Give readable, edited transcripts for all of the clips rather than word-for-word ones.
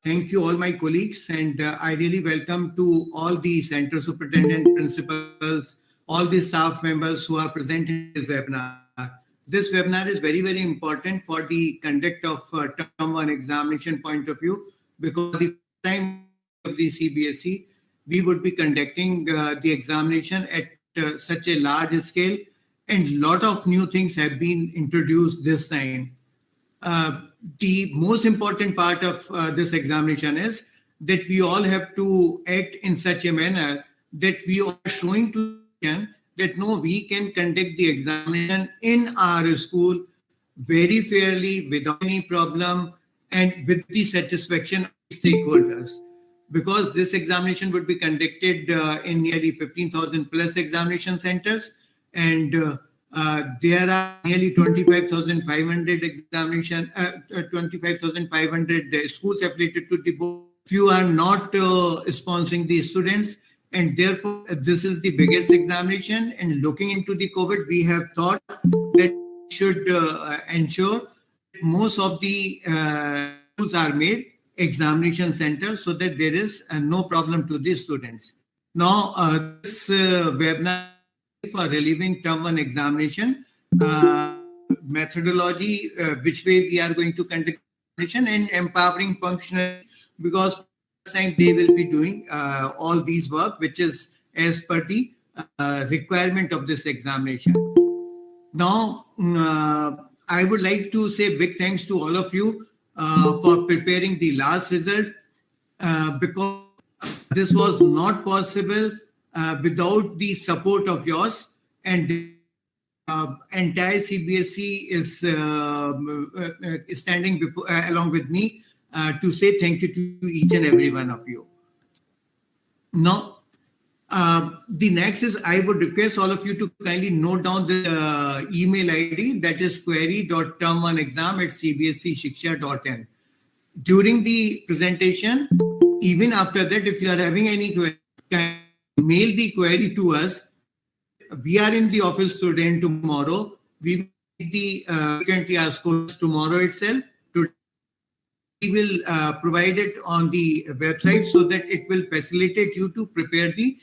Thank you, all my colleagues, and I really welcome to all the center superintendent, principals, all the staff members who are present in this webinar. This webinar is very, very important for the conduct of term one examination point of view, because the first time of the CBSE, we would be conducting the examination at such a large scale, and a lot of new things have been introduced this time. The most important part of this examination is that we all have to act in such a manner that we are showing to them that no, we can conduct the examination in our school very fairly, without any problem, and with the satisfaction of stakeholders. Because this examination would be conducted in nearly 15,000 plus examination centers, and there are nearly 25,500 examination, 25,500 schools affiliated to the board. Few are not sponsoring the students, and therefore this is the biggest examination. And looking into the COVID, we have thought that we should ensure most of the schools are made examination centers so that there is no problem to the students. Now, this webinar for relieving term one examination methodology, which way we are going to conduct examination, and empowering functionaries, because first time they will be doing all these work which is as per the requirement of this examination. Now, I would like to say big thanks to all of you for preparing the last result, because this was not possible without the support of yours, and the entire CBSE is standing before, along with me to say thank you to each and every one of you. Now, the next is I would request all of you to kindly note down the email ID, that is query.term1exam@cbseshiksha.in. During the presentation, even after that, if you are having any query, mail the query to us. We are in the office today and tomorrow. We will the frequently asked questions tomorrow itself. We will provide it on the website so that it will facilitate you to prepare the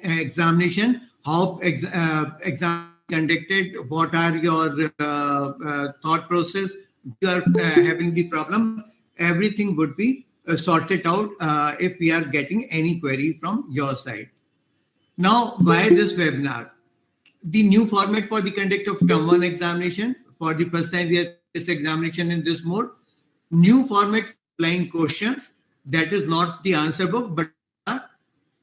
examination, how exam conducted, what are your thought process. You are having the problem, everything would be sorted out if we are getting any query from your side. Now, why this webinar? The new format for the conduct of term one examination. For the first time, we have this examination in this mode. New format, flying questions. That is not the answer book, but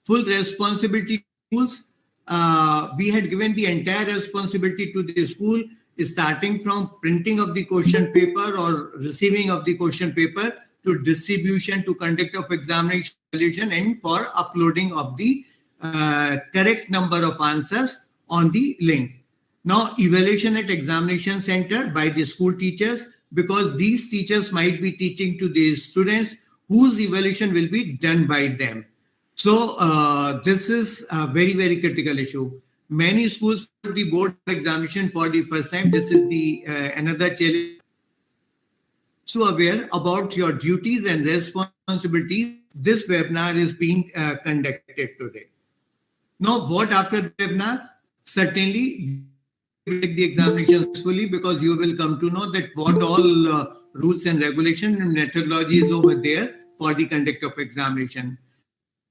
full responsibility schools. We had given the entire responsibility to the school, starting from printing of the question paper or receiving of the question paper, to distribution, to conduct of examination, and for uploading of the correct number of answers on the link. Now, evaluation at examination center by the school teachers, because these teachers might be teaching to the students whose evaluation will be done by them. So this is a very, very critical issue. Many schools put the board examination for the first time. This is the another challenge. So aware about your duties and responsibilities, this webinar is being conducted today. Now, what after the webinar? Certainly, you take the examination successfully, because you will come to know that what all rules and regulation and methodology is over there for the conduct of examination.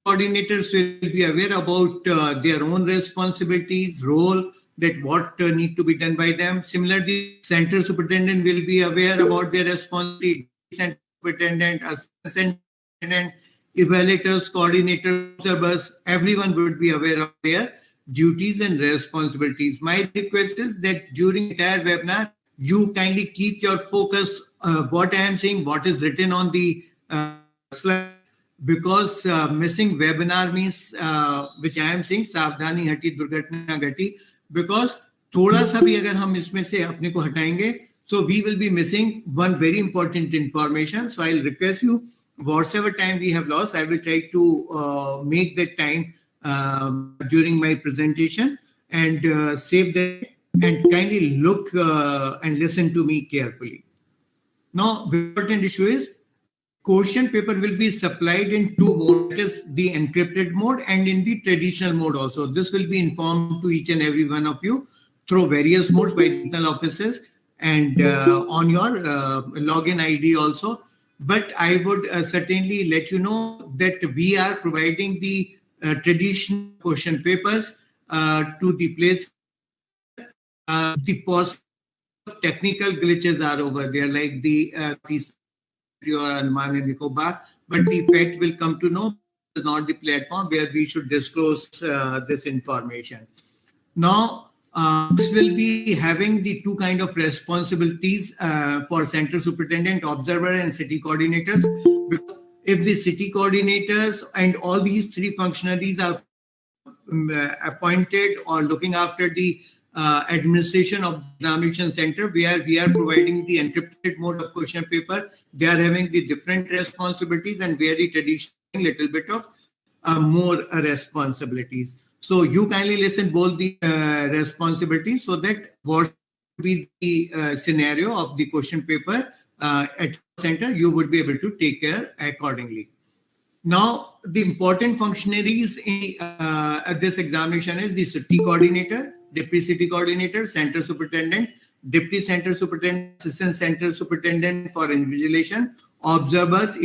Coordinators will be aware about their own responsibilities, role, that what need to be done by them. Similarly, center superintendent will be aware about their responsibility, center superintendent, assistant superintendent, evaluators, coordinators, observers, everyone would be aware of their duties and responsibilities. My request is that during the entire webinar, you kindly keep your focus, what I am saying, what is written on the slide, because missing webinar means, which I am saying, सावधानी हटी दुर्घटना घटी, because थोड़ा सा भी अगर हम इसमें से अपने को हटाएंगे, so we will be missing one very important information. So I'll request you whatever time we have lost, I will try to make that time during my presentation and save that and kindly look and listen to me carefully. Now, the important issue is question paper will be supplied in two modes, that is the encrypted mode and in the traditional mode also. This will be informed to each and every one of you through various modes by regional offices and on your login ID also. But I would certainly let you know that we are providing the traditional question papers to the place where the possible technical glitches are over there, like the or Andaman and Nicobar. But the fact will come to know is not the platform where we should disclose this information. Now, this will be having the two kind of responsibilities for center superintendent, observer, and city coordinators. Because if the city coordinators and all these three functionaries are appointed or looking after the administration of the examination center, where we are providing the encrypted mode of question paper, they are having the different responsibilities and very traditional little bit of more responsibilities. So you kindly listen both the responsibilities so that what would be the scenario of the question paper at center, you would be able to take care accordingly. Now, the important functionaries in this examination is the city coordinator, deputy city coordinator, center superintendent, deputy center superintendent, assistant center superintendent for invigilation, observers,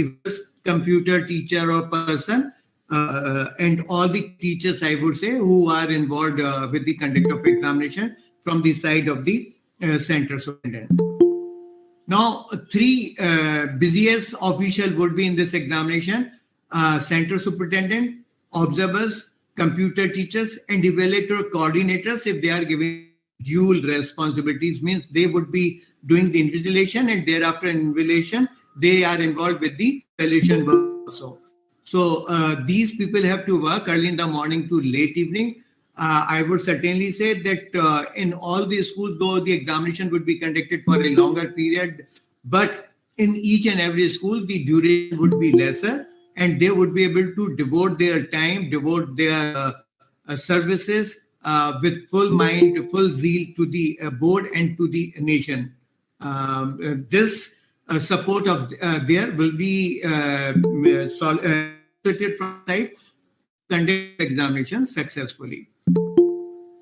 computer teacher or person, and all the teachers, I would say, who are involved with the conduct of examination from the side of the center superintendent. Now, three busiest officials would be in this examination: center superintendent, observers, computer teachers, and evaluator coordinators. If they are giving dual responsibilities, means they would be doing the invigilation and thereafter invigilation, they are involved with the evaluation work also. So these people have to work early in the morning to late evening. I would certainly say that in all the schools, though the examination would be conducted for a longer period, but in each and every school, the duration would be lesser and they would be able to devote their time, devote their services with full mind, full zeal to the board and to the nation. This support of there will be solicited from side conduct examination successfully.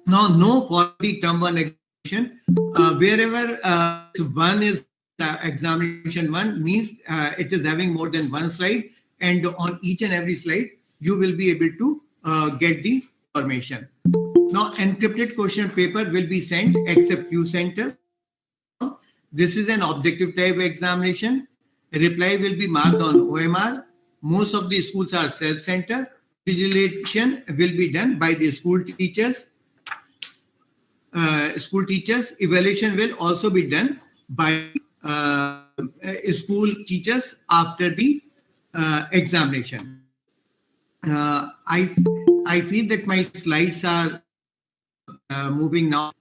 Now, no for the term one examination. Wherever one is examination one means it is having more than one slide, and on each and every slide you will be able to get the information. Now, encrypted question paper will be sent except few centers. This is an objective type examination. Reply will be marked on OMR. Most of the schools are self-centered. Vigilation will be done by the school teachers. Evaluation will also be done by school teachers after the examination. I feel that my slides are moving now.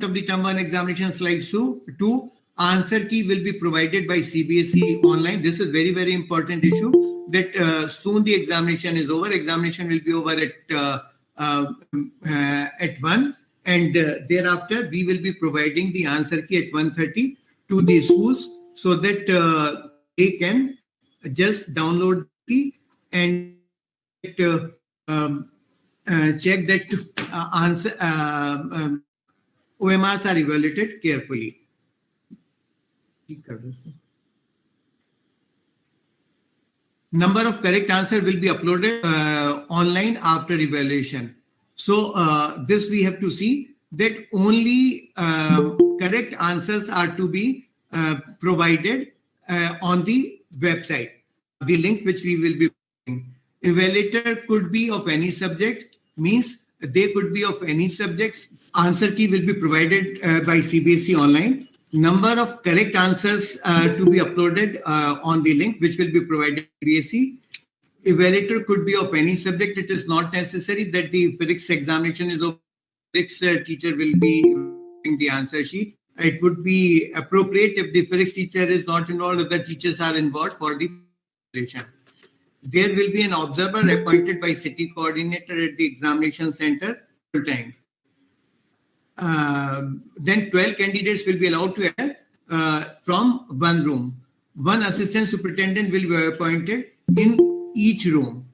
Of the term one examination slides 2, answer key will be provided by CBSE online. This is very, very important issue that soon the examination is over. Examination will be over at 1, and thereafter we will be providing the answer key at 1:30 to the schools so that they can just download the key and check that OMRs are evaluated carefully. Number of correct answers will be uploaded online after evaluation. So this we have to see that only correct answers are to be provided on the website. The link which we will be putting. Evaluator could be of any subject, means they could be of any subjects. Answer key will be provided by CBSE online. Number of correct answers to be uploaded on the link which will be provided by CBSE. Evaluator could be of any subject. It is not necessary that the physics examination is of physics teacher will be in the answer sheet. it would be appropriate if the physics teacher is not involved, other teachers are involved for the preparation. There will be an observer appointed by city coordinator at the examination center full time. Then 12 candidates will be allowed to enter from one room. One assistant superintendent will be appointed in each room.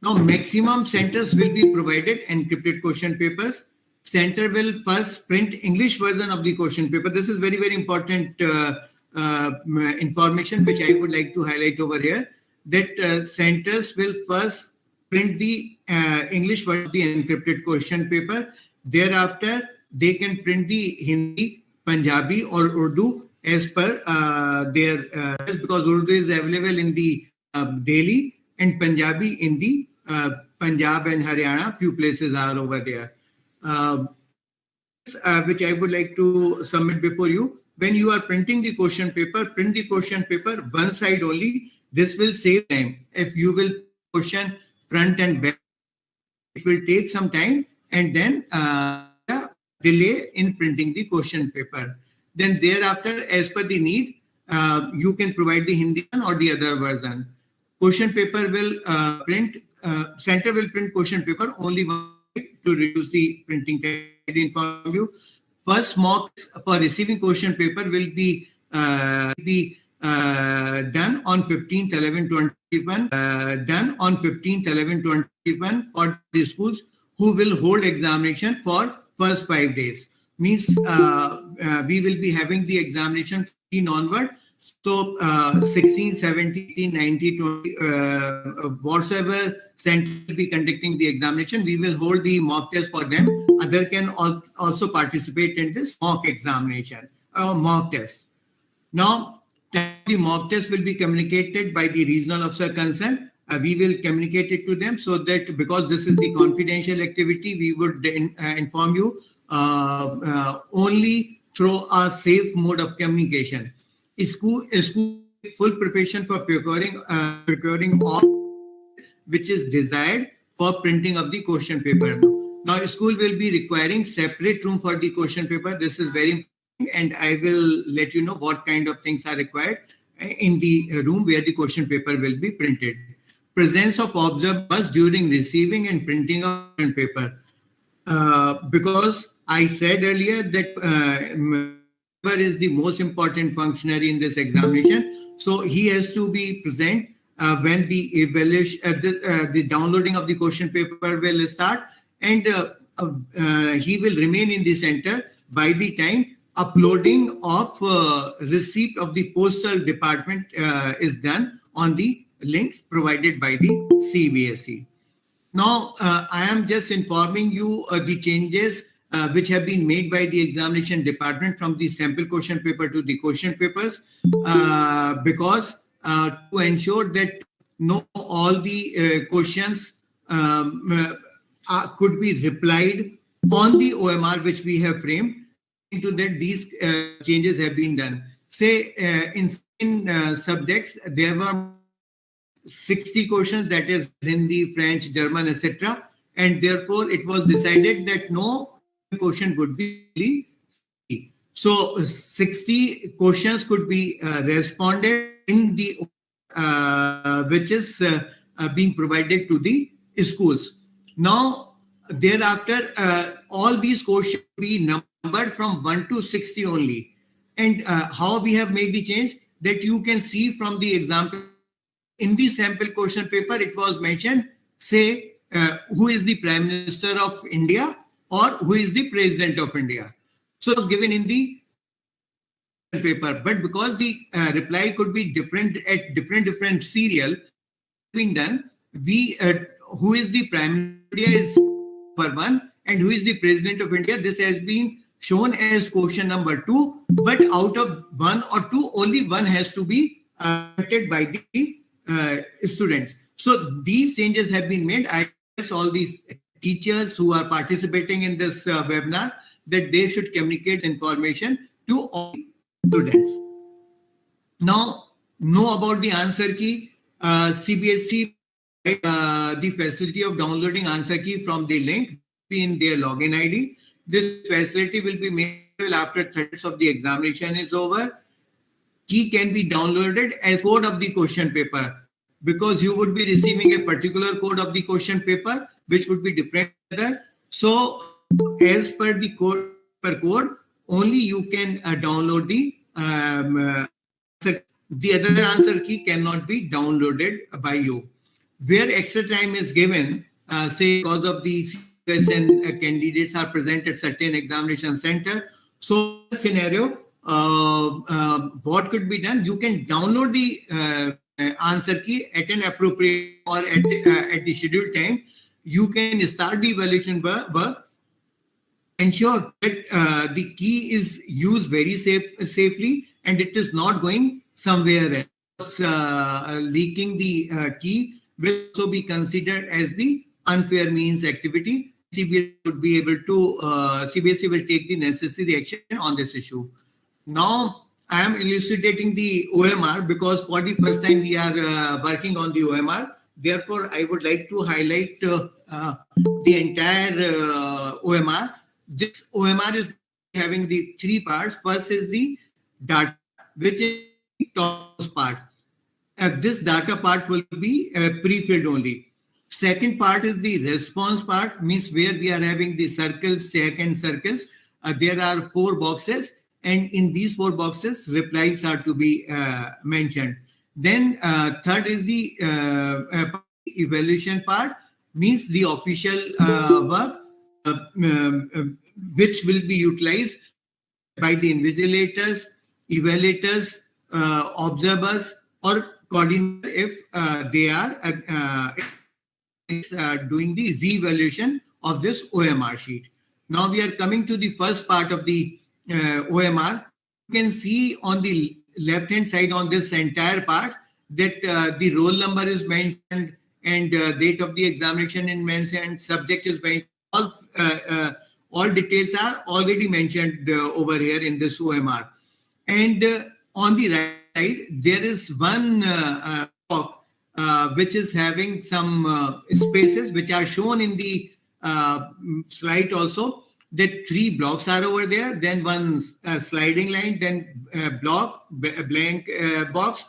Now, maximum centers will be provided encrypted question papers. Center will first print English version of the question paper. This is very, very important information which I would like to highlight over here, that centers will first print the English version of the encrypted question paper. Thereafter, they can print the Hindi, Punjabi or Urdu as per their, because Urdu is available in the Delhi and Punjabi in the Punjab and Haryana. Few places are over there. Which I would like to submit before you. When you are printing the question paper, print the question paper one side only. This will save time. If you will question front and back, it will take some time and then delay in printing the question paper. Then thereafter, as per the need, you can provide the Hindi one or the other version. Question paper will center will print question paper only one to reduce the printing time. I inform you. First mock for receiving question paper will be done on 15th 11/21. Done on 15th 11/21 for the schools who will hold examination for first 5 days. Means we will be having the examination 15 onward. So 16, 17, 18, 19, 20, whatever center will be conducting the examination, we will hold the mock test for them. Other can also participate in this mock examination or mock test. Now, the mock test will be communicated by the regional officer concerned. We will communicate it to them so that, because this is the confidential activity, we would inform you only through a safe mode of communication. School full preparation for procuring all which is desired for printing of the question paper. Now, school will be requiring separate room for the question paper. This is very important, and I will let you know what kind of things are required in the room where the question paper will be printed. Presence of observers during receiving and printing of question paper. Because I said earlier that is the most important functionary in this examination, so he has to be present when the evaluation, the downloading of the question paper will start, and he will remain in the center by the time uploading of receipt of the postal department is done on the links provided by the CBSE. Now, I am just informing you the changes which have been made by the examination department from the sample question paper to the question papers, because to ensure that all the questions could be replied on the OMR which we have framed, into that these changes have been done. Say in subjects, there were 60 questions, that is Hindi, French, German, etc. And therefore, it was decided that no question would be. So 60 questions could be responded in the which is being provided to the schools. Now, thereafter, all these questions be numbered from 1 to 60 only. And how we have made the change, that you can see from the example in the sample question paper, it was mentioned, say, who is the Prime Minister of India or who is the President of India. So it was given in the paper, but because the reply could be different at different serial being done, we who is the Prime Minister of India is number 1 and who is the President of India, this has been shown as question number 2, but out of 1 or 2, only 1 has to be attempted by the students. So these changes have been made. I guess all these teachers who are participating in this webinar, that they should communicate information to all students. Now, know about the answer key. CBSE the facility of downloading answer key from the link in their login ID. This facility will be made after 30 minutes of the examination is over, key can be downloaded as code of the question paper, because you would be receiving a particular code of the question paper which would be different. So as per the code, only you can download the answer. The other answer key cannot be downloaded by you. Where extra time is given, say because of the and candidates are present at certain examination center. So scenario, what could be done? You can download the answer key at an appropriate or at the scheduled time. You can start the evaluation work. Ensure that the key is used very safely and it is not going somewhere else. Leaking the key will also be considered as the unfair means activity. CBSE would be able to, CBSE will take the necessary action on this issue. Now, I am elucidating the OMR because for the first time we are working on the OMR. Therefore, I would like to highlight the entire OMR. This OMR is having the three parts. First is the data, which is the top part. This data part will be pre-filled only. Second part is the response part, means where we are having the circles, second circles. There are 4 boxes, and in these 4 boxes, replies are to be mentioned. Then third is the evaluation part, means the official work which will be utilized by the invigilators, evaluators, observers, or coordinator if they are doing the re-evaluation of this OMR sheet. Now we are coming to the first part of the OMR. You can see on the left-hand side on this entire part that the roll number is mentioned and date of the examination is mentioned, subject is mentioned. All details are already mentioned over here in this OMR. And on the right side, there is one block which is having some spaces which are shown in the slide also, that 3 blocks are over there, then one sliding line, then block, blank box,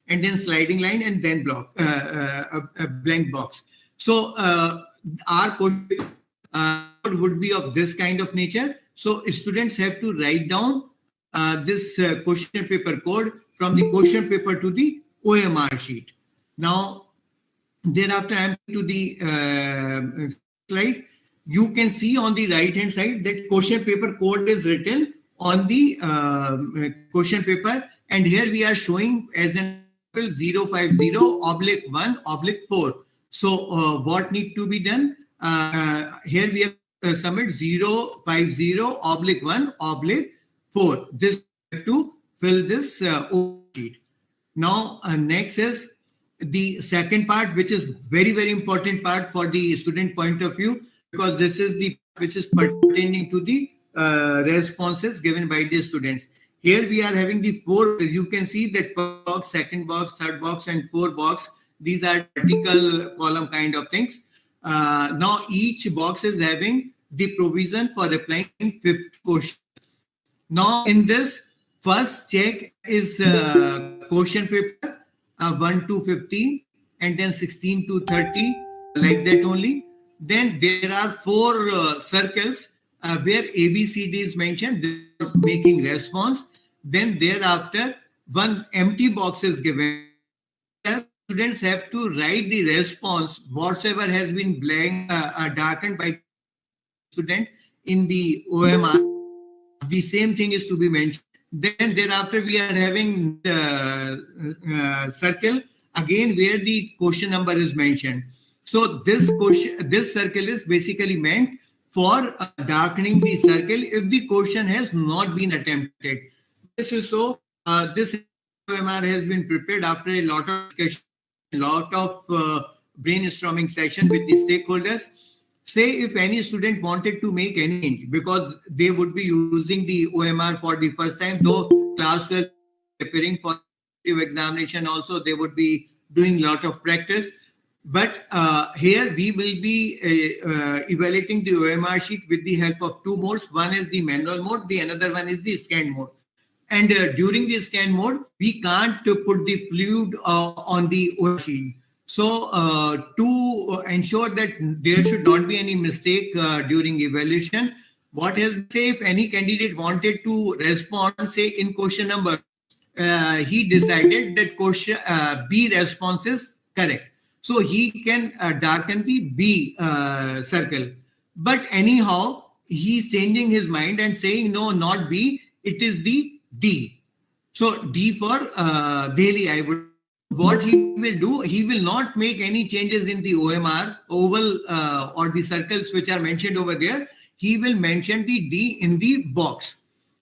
and then sliding line, and then block, a blank box. So our code would be of this kind of nature. So students have to write down this question paper code from the question paper to the OMR sheet. Now, thereafter, I am to the slide. You can see on the right hand side that question paper code is written on the question paper, and here we are showing as an example 050/1/4. So what need to be done? Here we have submit 050/1/4. This to fill this sheet. Now next is the second part, which is very, very important part for the student point of view, because this is the which is pertaining to the responses given by the students. Here we are having the 4. You can see that box, second box, third box, and 4 box. These are vertical column kind of things. Now each box is having the provision for replying 50 questions. Now in this first check is question paper 1 to 15, and then 16 to 30, like that only. Then there are 4 circles where ABCD is mentioned, making response. Then thereafter, one empty box is given. Students have to write the response, whatsoever has been blank, darkened by student in the OMR. The same thing is to be mentioned. Then thereafter, we are having the circle again where the question number is mentioned. So this circle is basically meant for darkening the circle if the question has not been attempted. This is so. This OMR has been prepared after a lot of discussion, lot of brainstorming session with the stakeholders. Say if any student wanted to make any change, because they would be using the OMR for the first time, though class 12 preparing for examination also, they would be doing a lot of practice. But here we will be evaluating the OMR sheet with the help of two modes. One is the manual mode, the another one is the scan mode. And during the scan mode, we can't put the fluid on the OMR sheet. So to ensure that there should not be any mistake during evaluation, what has say if any candidate wanted to respond, say in question number, he decided that question B response is correct. So he can darken the B circle. But anyhow, he's changing his mind and saying, no, not B, it is the D. So D for Delhi, I would. What he will do, he will not make any changes in the OMR, oval or the circles which are mentioned over there. He will mention the D in the box.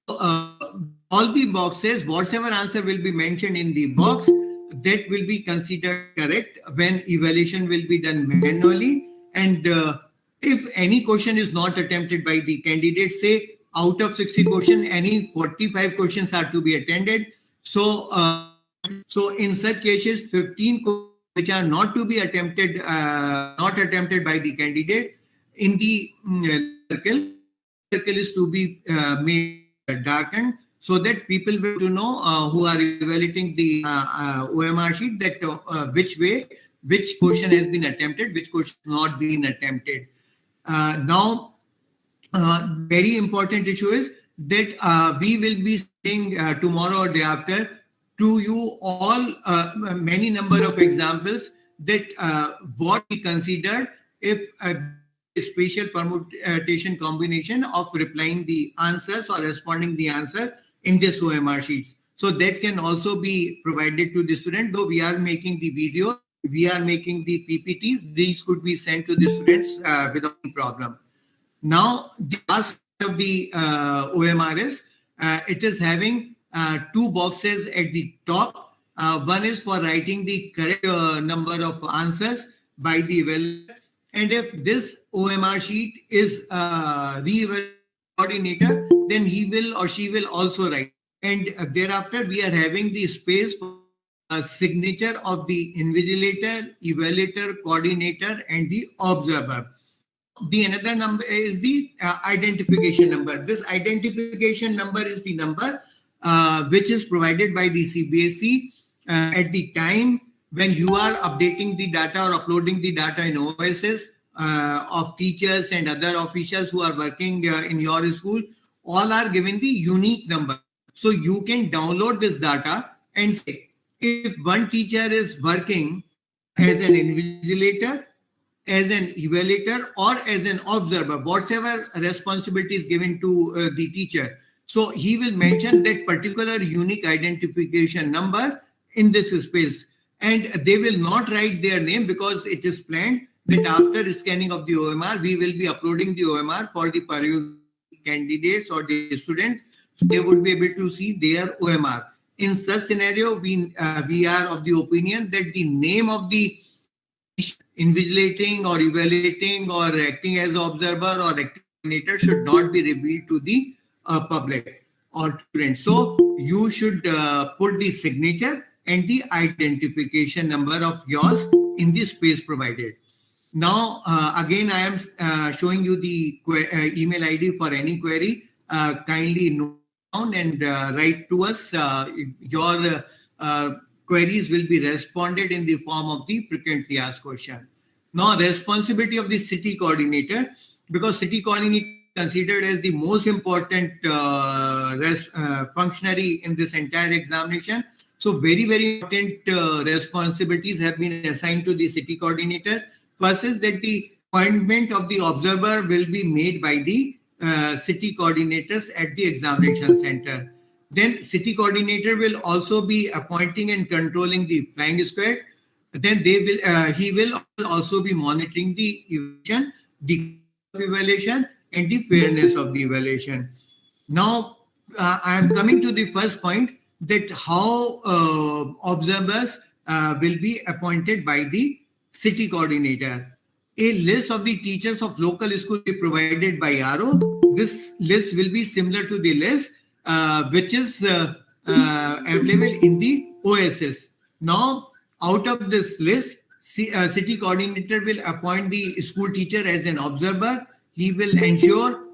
All the boxes, whatever answer will be mentioned in the box, that will be considered correct when evaluation will be done manually. And if any question is not attempted by the candidate, say out of 60 questions, any 45 questions are to be attended. So in such cases, 15 questions which are not to be attempted, not attempted by the candidate in the circle is to be made darkened, so that people will to know who are evaluating the OMR sheet that which question has been attempted, which question has not been attempted. Now, very important issue is that we will be saying tomorrow or day after to you all many number of examples that what we considered if a spatial permutation combination of replying the answers or responding the answer in this OMR sheets. So that can also be provided to the student. Though we are making the video, we are making the PPTs, these could be sent to the students without any problem. Now, the last part of the OMR is, it is having two boxes at the top. One is for writing the correct number of answers by the evaluator. And if this OMR sheet is re-evaluated coordinator, then he will or she will also write. And thereafter, we are having the space for a signature of the invigilator, evaluator, coordinator, and the observer. The another number is the identification number. This identification number is the number which is provided by the CBSE at the time when you are updating the data or uploading the data in OSS of teachers and other officials who are working in your school. All are given the unique number. So you can download this data and say, if one teacher is working as an invigilator, as an evaluator, or as an observer, whatever responsibility is given to the teacher. So he will mention that particular unique identification number in this space. And they will not write their name because it is planned that after scanning of the OMR, we will be uploading the OMR for the perusal candidates or the students. So they would be able to see their OMR. In such scenario, we are of the opinion that the name of the invigilating or evaluating or acting as observer or coordinator should not be revealed to the public or students. So you should put the signature and the identification number of yours in the space provided. Now, again, I am showing you the email ID for any query. Kindly note down and write to us. Your queries will be responded in the form of the frequently asked question. Now, responsibility of the city coordinator, because city coordinator is considered as the most important functionary in this entire examination. So very, very important responsibilities have been assigned to the city coordinator. First is that the appointment of the observer will be made by the city coordinators at the examination center. Then city coordinator will also be appointing and controlling the flying squad. Then he will also be monitoring the evaluation, the evaluation, and the fairness of the evaluation. Now, I am coming to the first point, that how observers will be appointed by the city coordinator. A list of the teachers of local school will be provided by RO. This list will be similar to the list which is available in the OSS. Now, out of this list, city coordinator will appoint the school teacher as an observer. He will ensure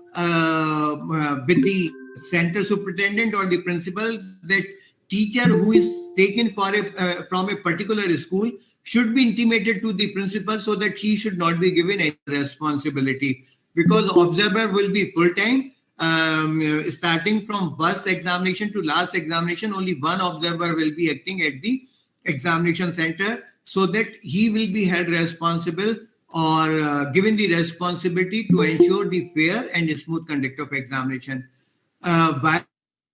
with the center superintendent or the principal that teacher who is taken for from a particular school should be intimated to the principal so that he should not be given any responsibility, because observer will be full time. Starting from first examination to last examination, only one observer will be acting at the examination center, so that he will be held responsible or given the responsibility to ensure the fair and smooth conduct of examination. While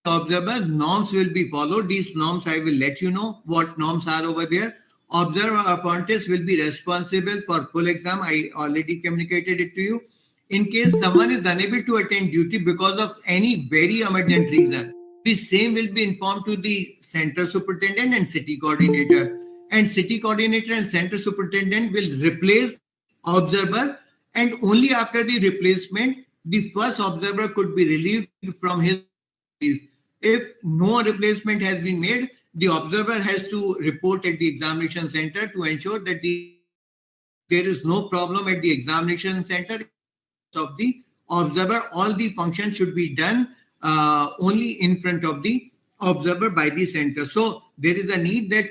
observer, norms will be followed. These norms, I will let you know what norms are over there. Observer apprentice will be responsible for full exam. I already communicated it to you. In case someone is unable to attend duty because of any very emergent reason, the same will be informed to the center superintendent and city coordinator. And city coordinator and center superintendent will replace observer, and only after the replacement, the first observer could be relieved from his duties. If no replacement has been made, the observer has to report at the examination center to ensure that there is no problem at the examination center of the observer. All the functions should be done only in front of the observer by the center. So there is a need that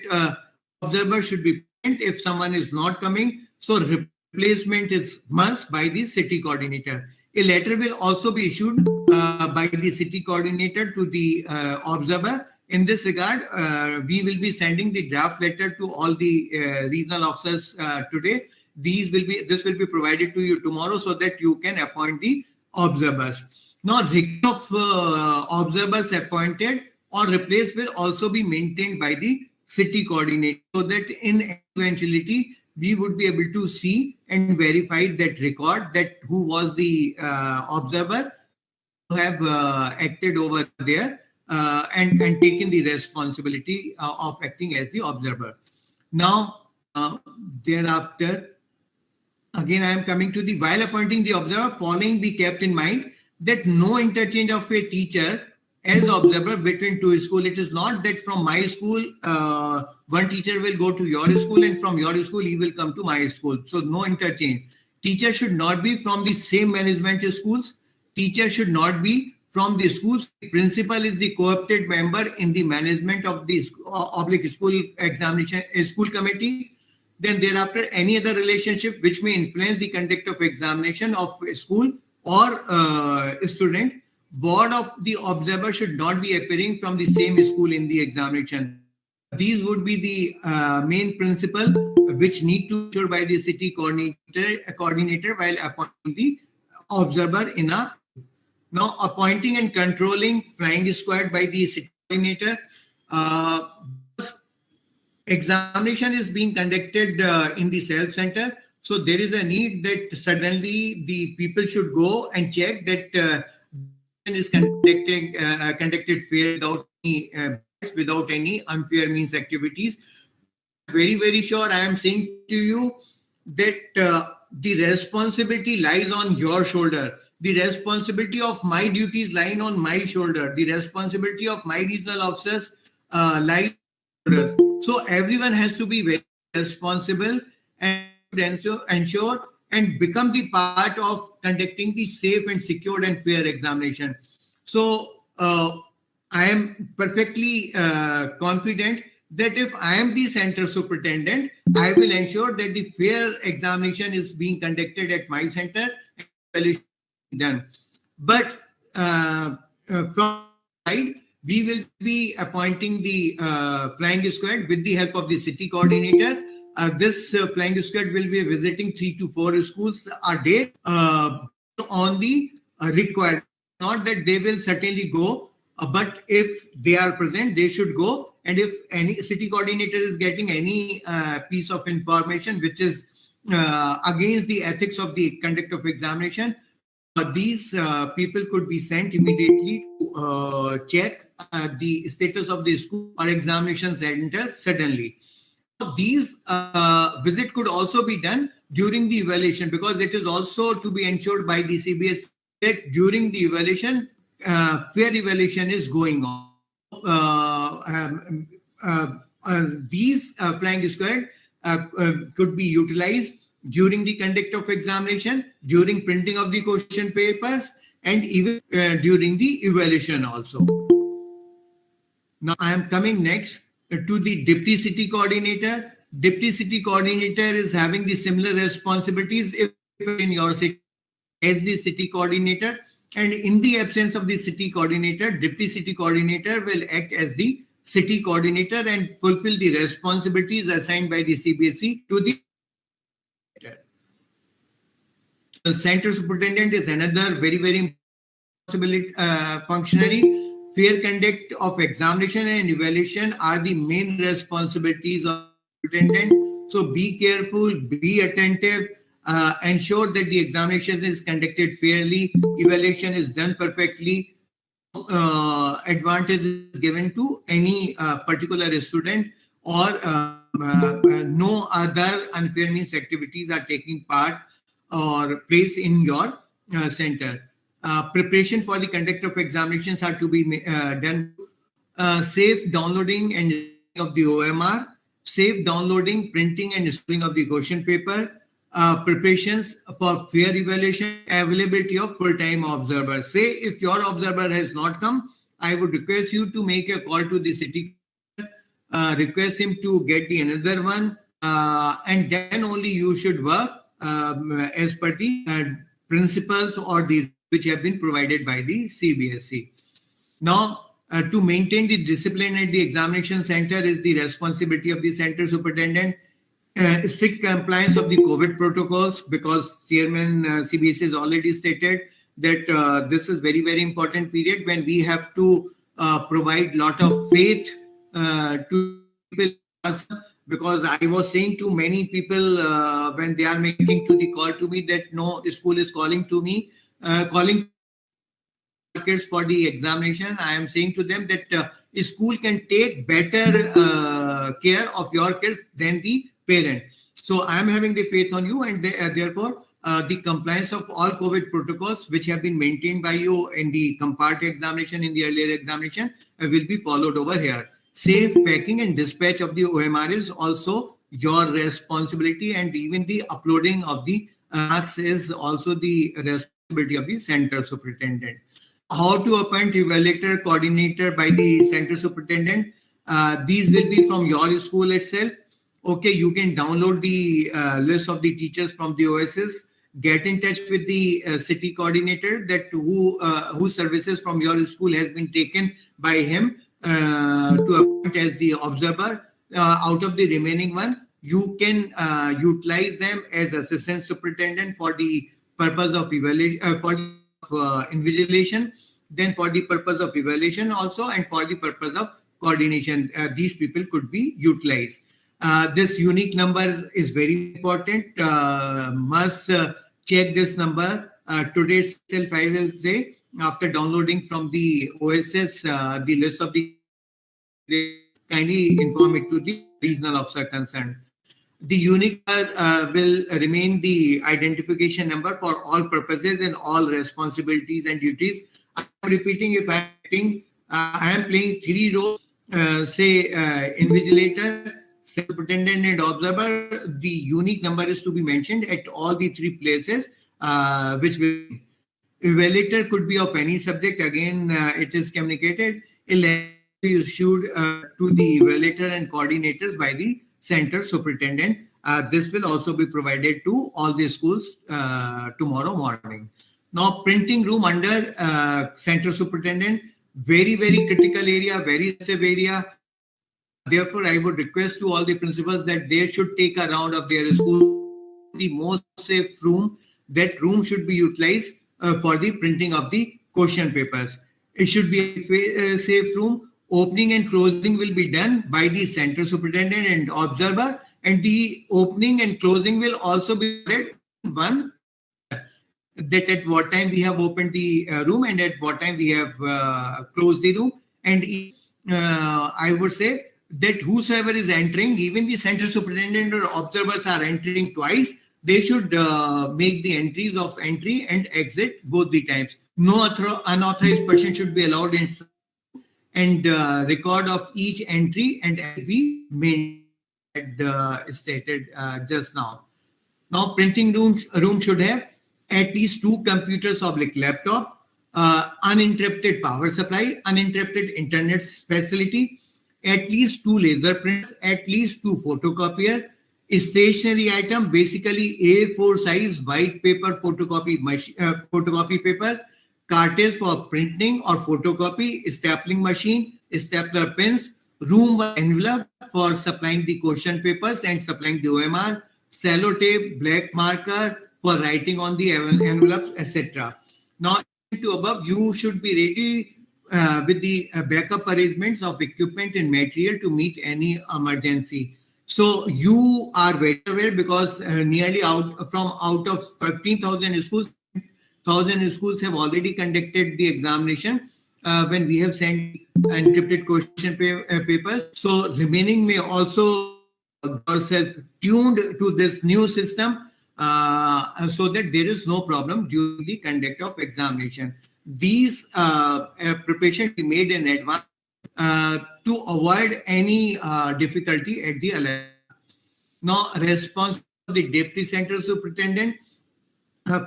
observer should be present if someone is not coming. So replacement is must by the city coordinator. A letter will also be issued by the city coordinator to the observer. In this regard, we will be sending the draft letter to all the regional officers today. This will be provided to you tomorrow so that you can appoint the observers. Now, record of observers appointed or replaced will also be maintained by the city coordinator, so that in eventuality we would be able to see and verify that record, that who was the observer who have acted over there and taken the responsibility of acting as the observer. Now, thereafter, again, I am coming to the while appointing the observer, following be kept in mind that no interchange of a teacher as observer between two schools. It is not that from my school, one teacher will go to your school and from your school, he will come to my school. So no interchange. Teacher should not be from the same management schools. Teacher should not be from the schools. The principal is the co-opted member in the management of the school examination school committee. Then thereafter, any other relationship which may influence the conduct of examination of a school or student. Board of the observer should not be appearing from the same school in the examination. These would be the main principle which need to be ensured by the city coordinator while appointing the observer in a. Now, appointing and controlling flying squad by the city coordinator. Examination is being conducted in the self center, so there is a need that suddenly the people should go and check that is conducted fair without any unfair means activities. Very, very sure I am saying to you that the responsibility lies on your shoulder. The responsibility of my duties lying on my shoulder. The responsibility of my regional officers lies on shoulders. So everyone has to be very responsible and ensure and become the part of conducting the safe and secured and fair examination. So I am perfectly confident that if I am the center superintendent, I will ensure that the fair examination is being conducted at my center and done. But from side, we will be appointing the flying squad with the help of the city coordinator. This flying squad will be visiting 3 to 4 schools a day on the required. Not that they will certainly go, but if they are present, they should go. And if any city coordinator is getting any piece of information which is against the ethics of the conduct of examination, these people could be sent immediately to check the status of the school or examination center suddenly. These visit could also be done during the evaluation, because it is also to be ensured by the CBS that during the evaluation, fair evaluation is going on. These flying squad could be utilized during the conduct of examination, during printing of the question papers, and even during the evaluation also. Now I am coming next to the Deputy City Coordinator. Deputy City Coordinator is having the similar responsibilities if in your city as the City Coordinator, and in the absence of the City Coordinator, Deputy City Coordinator will act as the City Coordinator and fulfill the responsibilities assigned by the CBSE to the Center Superintendent is another very, very important functionary. Fair conduct of examination and evaluation are the main responsibilities of the superintendent. So be careful, be attentive, ensure that the examination is conducted fairly, evaluation is done perfectly. Advantage is given to any particular student, or no other unfair means activities are taking part or place in your center. Preparation for the conduct of examinations are to be done. Safe downloading and of the OMR, safe downloading, printing and storing of the question paper, preparations for fair evaluation, availability of full-time observers. Say if your observer has not come, I would request you to make a call to the city, request him to get the another one, and then only you should work as per the principles or the which have been provided by the CBSE. Now, to maintain the discipline at the examination center is the responsibility of the center superintendent. Strict compliance of the COVID protocols, because Chairman CBSE has already stated that this is very, very important period when we have to provide lot of faith to people. Because I was saying to many people when they are making to the call to me that no, school is calling to me, calling kids for the examination. I am saying to them that school can take better care of your kids than the parent. So I am having the faith on you, and therefore the compliance of all COVID protocols which have been maintained by you in the compart examination, in the earlier examination, will be followed over here. Safe packing and dispatch of the OMR is also your responsibility, and even the uploading of the marks is also the responsibility of the center superintendent. How to appoint evaluator coordinator by the center superintendent? These will be from your school itself. Okay, you can download the list of the teachers from the OSS. Get in touch with the city coordinator that whose services from your school has been taken by him to appoint as the observer. Out of the remaining one, you can utilize them as assistant superintendent for the purpose of evaluation, for invigilation, then for the purpose of evaluation also, and for the purpose of coordination. These people could be utilized. This unique number is very important. Must check this number. Today itself, I will say, after downloading from the OSS the list of the, kindly inform it to the regional officer concerned. The unique will remain the identification number for all purposes and all responsibilities and duties. I am repeating, if I am playing three roles, say invigilator, superintendent and observer, the unique number is to be mentioned at all the three places, which will. Evaluator could be of any subject. Again, it is communicated. A letter is issued to the evaluator and coordinators by the center superintendent. This will also be provided to all the schools tomorrow morning. Now, printing room under center superintendent, very, very critical area, very safe area. Therefore, I would request to all the principals that they should take a round of their school. The most safe room, that room should be utilized for the printing of the question papers. It should be a safe room. Opening and closing will be done by the center superintendent and observer, and the opening and closing will also be read one, that at what time we have opened the room and at what time we have closed the room. And I would say that whosoever is entering, even the center superintendent or observers are entering twice, they should make the entries of entry and exit both the times. No unauthorized person should be allowed in, and record of each entry and be made. had stated just now. Now, printing room should have at least 2 computers or like laptop, uninterrupted power supply, uninterrupted internet facility, at least 2 laser printers, at least 2 photocopier, a stationary item, basically A4 size white paper photocopy paper, cartridge for printing or photocopy, stapling machine, stapler pens, room envelope for supplying the question papers and supplying the OMR, sellotape, black marker for writing on the envelope, etc. Now, to above, you should be ready with the backup arrangements of equipment and material to meet any emergency. So you are very aware because nearly out of 15,000 schools, 1,000 schools have already conducted the examination when we have sent encrypted question papers. So remaining may also yourself tuned to this new system so that there is no problem during the conduct of examination. These preparations be made in advance to avoid any difficulty at the election. Now, response of the deputy center superintendent.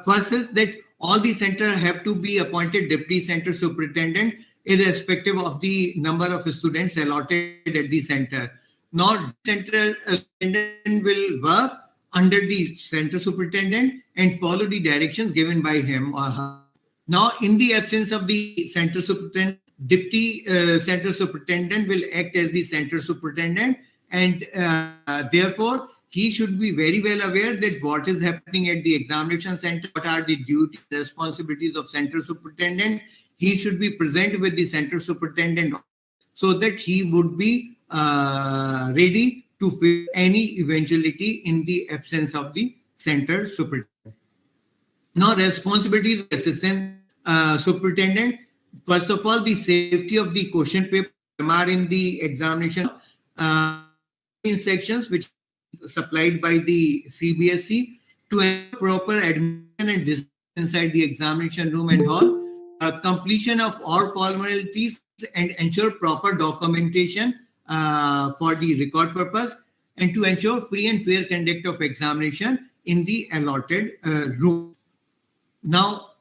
First is that all the center have to be appointed deputy center superintendent irrespective of the number of students allotted at the center. Now, center superintendent will work under the center superintendent and follow the directions given by him or her. Now, in the absence of the center superintendent, deputy center superintendent will act as the center superintendent, and therefore he should be very well aware that what is happening at the examination center, what are the duties, responsibilities of center superintendent. He should be present with the center superintendent so that he would be ready to face any eventuality in the absence of the center superintendent. Now, responsibilities of assistant superintendent. First of all, the safety of the question paper are in the examination in sections which is supplied by the CBSE to ensure proper admission and discipline inside the examination room and hall, completion of all formalities and ensure proper documentation for the record purpose, and to ensure free and fair conduct of examination in the allotted room. Now,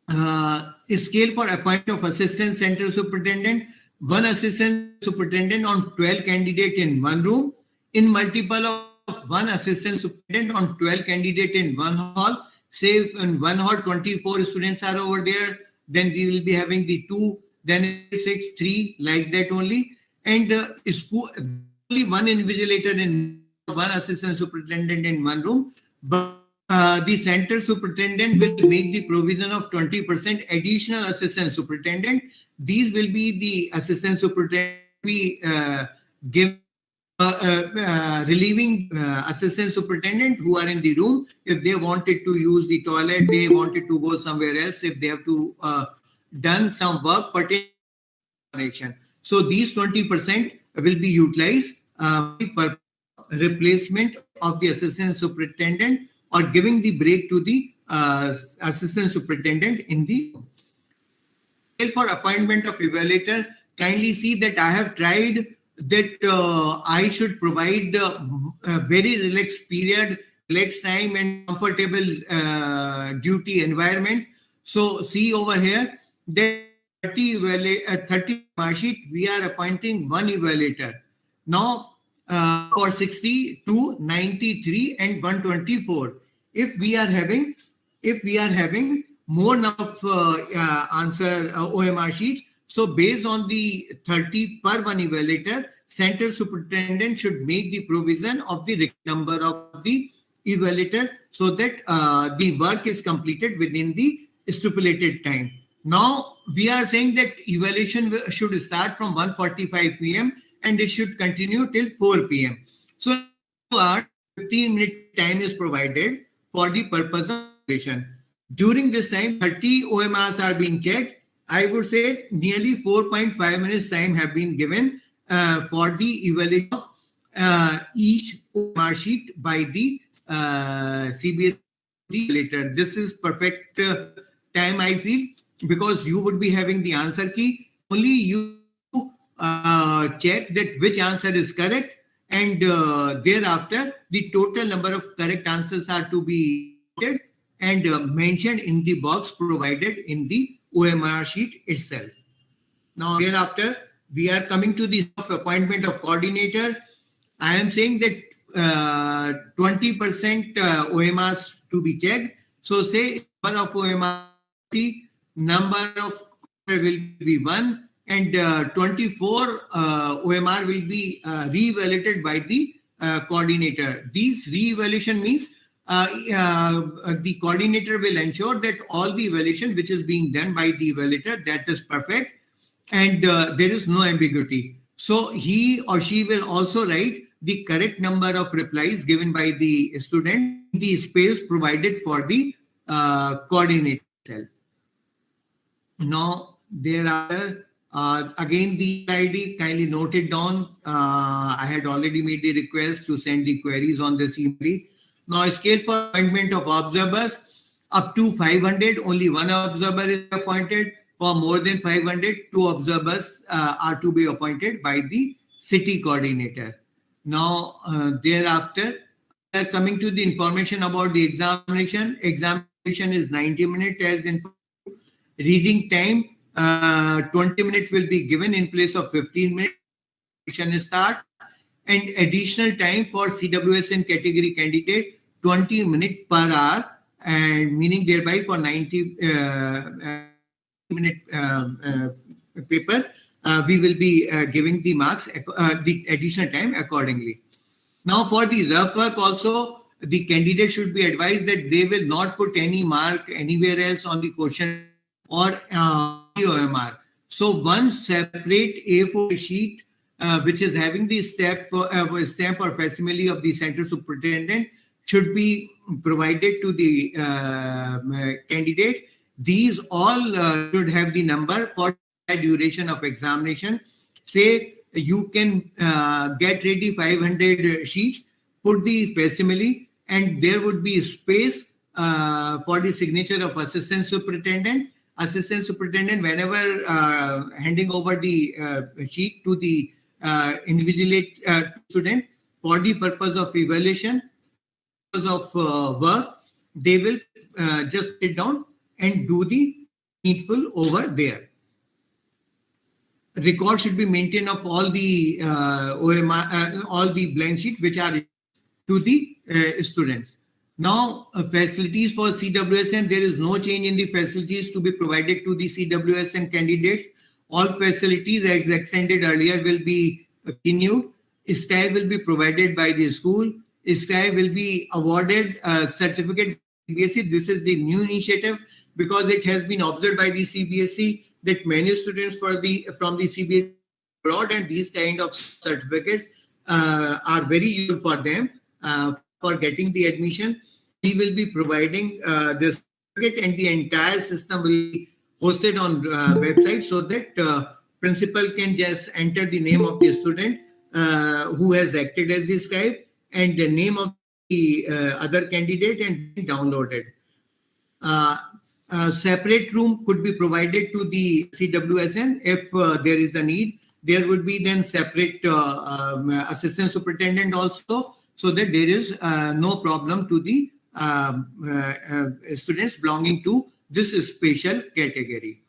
scale for appointment of assistant center superintendent. 1 assistant superintendent on 12 candidates in one room. In multiple of 1 assistant superintendent on 12 candidates in one hall. Say if in one hall 24 students are over there, then we will be having the 2, then 6, 3, like that only. And school, only 1 invigilator in 1 assistant superintendent in one room. But the center superintendent will make the provision of 20% additional assistant superintendent. These will be the assistant superintendent we give relieving assistant superintendent who are in the room. If they wanted to use the toilet, they wanted to go somewhere else, if they have to done some work pertaining to examination. So these 20% will be utilized for replacement of the assistant superintendent or giving the break to the assistant superintendent in the for appointment of evaluator. Kindly see that I have tried that I should provide a very relaxed period, relaxed time and comfortable duty environment. So see over here that 30 mark sheet, we are appointing 1 evaluator. Now for 60 to 93 and 124. If we are having more of answer OMR sheets, so based on the 30 per 1 evaluator, center superintendent should make the provision of the number of the evaluator so that the work is completed within the stipulated time. Now we are saying that evaluation should start from 1:45 p.m. and it should continue till 4 p.m. So 15-minute time is provided for the purpose of evaluation. During this time, 30 OMRs are being checked. I would say nearly 4.5 minutes time have been given for the evaluation of each OMR sheet by the CBSE evaluator. This is perfect time, I feel, because you would be having the answer key. Only you check that which answer is correct and thereafter the total number of correct answers are to be noted and mentioned in the box provided in the OMR sheet itself. Now, thereafter, we are coming to the appointment of coordinator. I am saying that 20% OMRs to be checked. So, say number of OMR, number of will be 1, and 24 OMR will be re-evaluated by the coordinator. These re-evaluation means the coordinator will ensure that all the evaluation which is being done by the evaluator, that is perfect, and there is no ambiguity. So he or she will also write the correct number of replies given by the student in the space provided for the coordinator itself. Now, there are again the ID, kindly note it down. I had already made the request to send the queries on this email. Now, a scale for appointment of observers up to 500, only one observer is appointed. For more than 500, 2 observers are to be appointed by the city coordinator. Now, thereafter, we are coming to the information about the examination. Examination is 90 minutes as in reading time. 20 minutes will be given in place of 15 minutes. Start, and additional time for CWSN category candidate 20 minutes per hour, and meaning thereby for 90 minute paper, we will be giving the marks, the additional time accordingly. Now, for the rough work also, the candidate should be advised that they will not put any mark anywhere else on the question or OMR. So one separate A4 sheet which is having the stamp or facsimile of the center superintendent should be provided to the candidate. These all should have the number for the duration of examination. Say you can get ready 500 sheets, put the facsimile, and there would be space for the signature of assistant superintendent. Assistant superintendent, whenever handing over the sheet to the invigilate student for the purpose of evaluation, purpose of work, they will just sit down and do the needful over there. Record should be maintained of all the OMR, all the blank sheet which are to the students. Now, facilities for CWSN, there is no change in the facilities to be provided to the CWSN candidates. All facilities as extended earlier will be continued. SCI will be provided by the school. SCI will be awarded a certificate. CBSE, this is the new initiative because it has been observed by the CBSE that many students from the CBSE abroad, and these kind of certificates are very useful for them for getting the admission. We will be providing this certificate, and the entire system will be hosted on website so that principal can just enter the name of the student who has acted as the scribe and the name of the other candidate and downloaded. A separate room could be provided to the CWSN if there is a need. There would be then separate assistant superintendent also, so that there is no problem to the students belonging to this special category.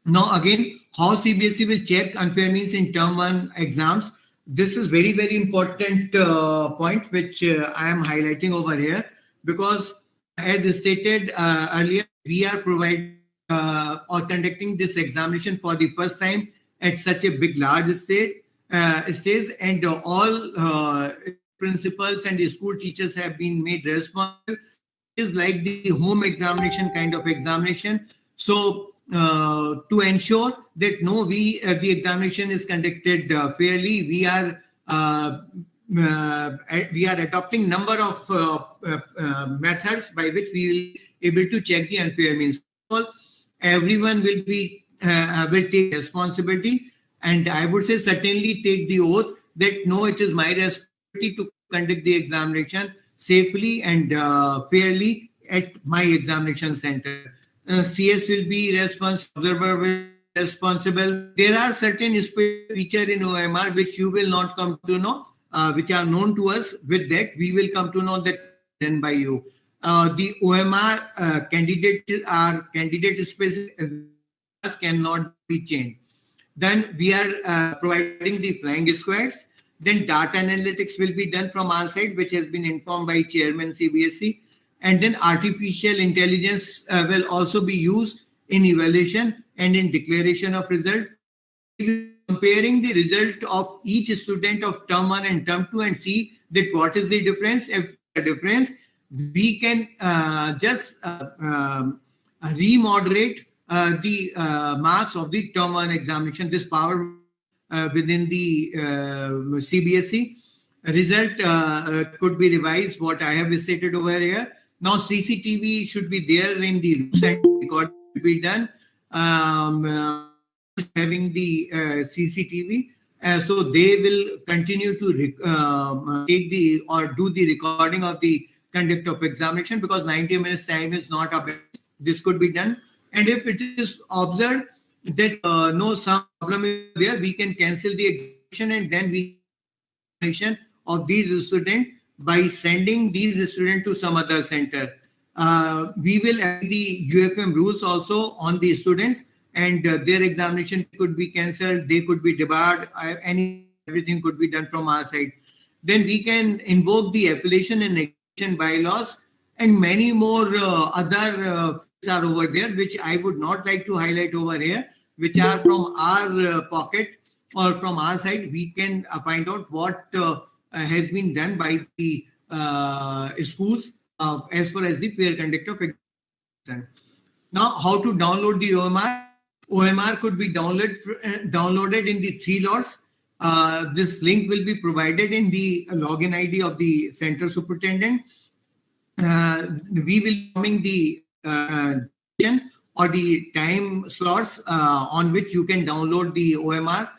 Now again, how CBSE will check unfair means in term 1 exams. This is very, very important point which I am highlighting over here, because as stated earlier, we are providing or conducting this examination for the first time at such a big, large stage, and all principals and the school teachers have been made responsible. It is like the home examination kind of examination. So to ensure that the examination is conducted fairly, we are adopting number of methods by which we will be able to check the unfair means. Everyone will take responsibility, and I would say certainly take the oath that no, it is my responsibility to conduct the examination safely and fairly at my examination center. CS will be responsible, observer will responsible. There are certain features in OMR which you will not come to know which are known to us. With that, we will come to know that done by you. The OMR candidate specific cannot be changed. Then we are providing the flying squares. Then data analytics will be done from our side, which has been informed by Chairman CBSE. And then artificial intelligence will also be used in evaluation and in declaration of result. Comparing the result of each student of term 1 and term 2 and see that what is the difference. If the difference, we can just remoderate the marks of the term 1 examination. This power within the CBSE result could be revised, what I have stated over here. Now CCTV should be there in the rooms and record will be done. Having the CCTV, so they will continue to take the or do the recording of the conduct of examination, because 90 minutes time is not up. This could be done, and if it is observed that no some problem is there, we can cancel the examination and then we of these students by sending these students to some other center. We will add the UFM rules also on the students, and their examination could be cancelled, they could be debarred, everything could be done from our side. Then we can invoke the appellation and negation bylaws, and many more other are over there, which I would not like to highlight over here, which are from our pocket or from our side. We can find out what has been done by the schools as far as the fair conduct of examination. Now, how to download the OMR? OMR could be downloaded in the 3 lots. This link will be provided in the login ID of the center superintendent. We will be coming the or the time slots on which you can download the OMR.